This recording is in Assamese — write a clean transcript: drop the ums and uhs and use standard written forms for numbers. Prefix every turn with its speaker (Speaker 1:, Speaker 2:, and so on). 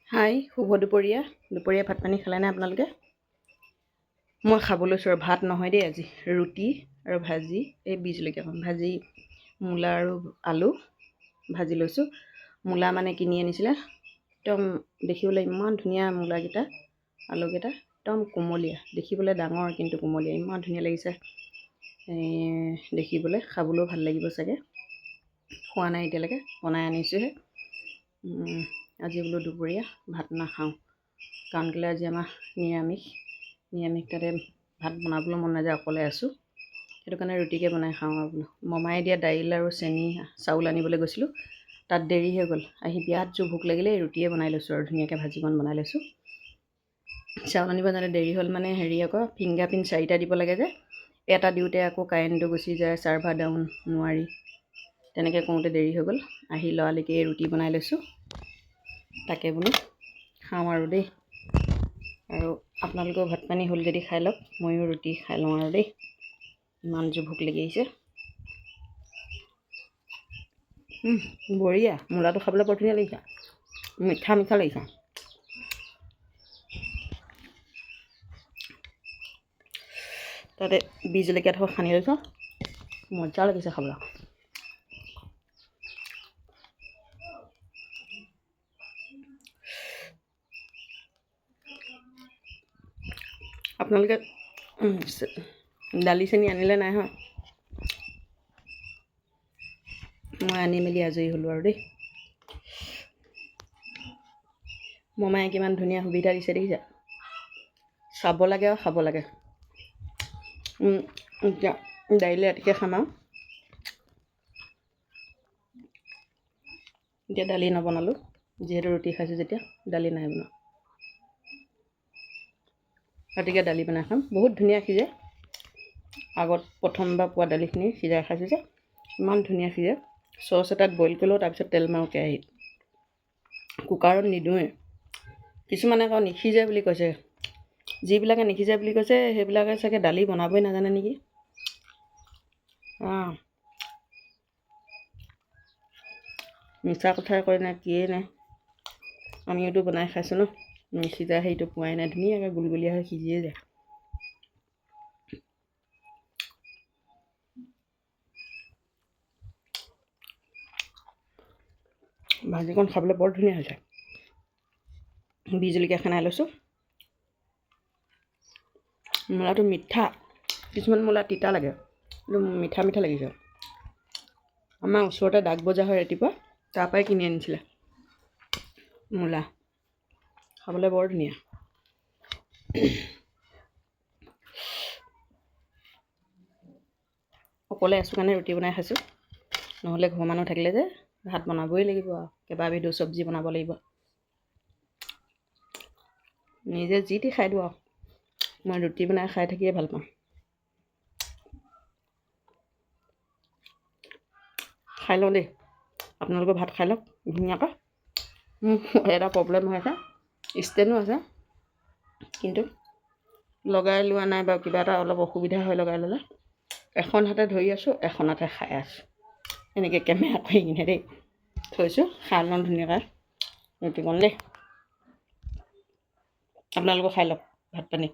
Speaker 1: হাই, শুভ দুপৰীয়া। দুপৰীয়া ভাত পানী খালেনে আপোনালোকে? মই খাব লৈছোঁ আৰু ভাত নহয় দেই আজি। ৰুটি আৰু ভাজি, এই বীজ জলকীয়াকণ ভাজি, মূলা আৰু আলু ভাজি লৈছোঁ। মূলা মানে কিনি আনিছিলে, একদম দেখিবলৈ ইমান ধুনীয়া মূলাকেইটা, আলুকেইটা একদম কোমলীয়া। দেখিবলৈ ডাঙৰ কিন্তু কোমলীয়া, ইমান ধুনীয়া লাগিছে দেখিবলৈ। খাবলৈও ভাল লাগিব চাগে। খোৱা নাই এতিয়ালৈকে, বনাই আনিছোঁহে। আজি বোলো দুপৰীয়া ভাত নাখাওঁ, কাৰণ কেলৈ আজি আমাৰ নিৰামিষ তাতে ভাত বনাবলৈ মন নাযায়, অকলে আছোঁ। সেইটো কাৰণে ৰুটিকে বনাই খাওঁ আৰু বোলো। মমাই দিয়া দাইল আৰু চেনি চাউল আনিবলৈ গৈছিলোঁ, তাত দেৰি হৈ গ'ল। আহি বিৰাট জোৰ ভোক লাগিলে, ৰুটিয়ে বনাই লৈছোঁ আৰু ধুনীয়াকৈ ভাজিকণ বনাই লৈছোঁ। চাউল আনিব যাওঁতে দেৰি হ'ল মানে আকৌ ফিংগাৰ প্ৰিণ্ট 4টা দিব লাগে যে, এটা দিওঁতে আকৌ কাৰেণ্টটো গুচি যায়, চাৰ্ভাৰ ডাউন, নোৱাৰি। তেনেকৈ কৰোঁতে দেৰি হৈ গ'ল। আহি লৰালৰিকৈ ৰুটি বনাই লৈছোঁ, তাকে বোলো খাওঁ আৰু দেই। আৰু আপোনালোকেও ভাত পানী হ'ল যদি খাই লওক, ময়ো ৰুটি খাই লওঁ আৰু দেই। ইমান জোৰ ভোক লাগি আহিছে। বঢ়িয়া, মূলাটো খাবলৈ বৰ ধুনীয়া লাগিছে, মিঠা মিঠা লাগিছে। তাতে বীজ জলকীয়া থৈ সানি লৈছোঁ, মজা লাগিছে খাবলৈ। আপোনালোকে দালি চেনি আনিলে নাই হয়? মই আনি মেলি আজৰি হ'লোঁ আৰু দেই। মমায়ে কিমান ধুনীয়া সুবিধা দিছে দেখিছা? চাব লাগে আৰু খাব লাগে। এতিয়া দাইলে ৰাতিকৈ খাম আৰু। এতিয়া দালি নবনালোঁ, যিহেতু ৰুটি খাইছোঁ যেতিয়া, দালি নাই বনোৱা। ৰাতিকৈ দালি বনাই খাম। বহুত ধুনীয়া সিজে। আগত প্ৰথমবাৰ পোৱা দালিখিনি সিজাই খাইছোঁ যে, ইমান ধুনীয়া সিজে। চচ এটাত বইল কৰিলোঁ, তাৰপিছত তেল মাৰোঁ কেৰাহীত। কুকাৰত নিদোঁৱে। কিছুমানে আকৌ নিসিজে বুলি কৈছে। যিবিলাকে নিসিজে বুলি কৈছে, সেইবিলাকে চাগে দালি বনাবই নাজানে নেকি। মিছা কথাই কয় নে কিয়ে নে, আমিওতো বনাই খাইছোঁ ন। নিসিজা সেইটো পোৱাই নাই, ধুনীয়াকৈ গুলগুলীয়া হৈ সিজিয়ে যায়। ভাজিকণ খাবলৈ বৰ ধুনীয়া হৈছে। বীজ জলকীয়া সানি লৈছোঁ। মূলাটো মিঠা, কিছুমান মূলা তিতা লাগে, কিন্তু মিঠা মিঠা লাগিছে। আমাৰ ওচৰতে ডাক বজাৰ হয় ৰাতিপুৱা, তাৰ পৰাই কিনি আনিছিলে মূলা। খাবলৈ বৰ ধুনীয়া। অকলে আছোঁ কাৰণে ৰুটি বনাই খাইছোঁ, নহ'লে ঘৰৰ মানুহ থাকিলে যে ভাত বনাবই লাগিব আৰু কেইবাবিধো চব্জি বনাব লাগিব। নিজে যি টি খাই দিওঁ আৰু। মই ৰুটি বনাই খাই থাকিয়ে ভাল পাওঁ। খাই লওঁ দেই, আপোনালোকেও ভাত খাই লওক ধুনীয়াকৈ। এটা প্ৰব্লেম হৈ আছে, ষ্টেণ্ডো আছে, কিন্তু লগাই লোৱা নাই বাৰু। কিবা এটা অলপ অসুবিধা হয় লগাই ল'লে। এখন হাতে ধৰি আছোঁ, এখন হাতে খাই আছোঁ, এনেকৈ কেমেৰা কৰি কিনে দেই থৈছোঁ। খাই লওঁ ধুনীয়াকৈ ৰুটিকণ দেই। আপোনালোকেও খাই লওক ভাত পানী।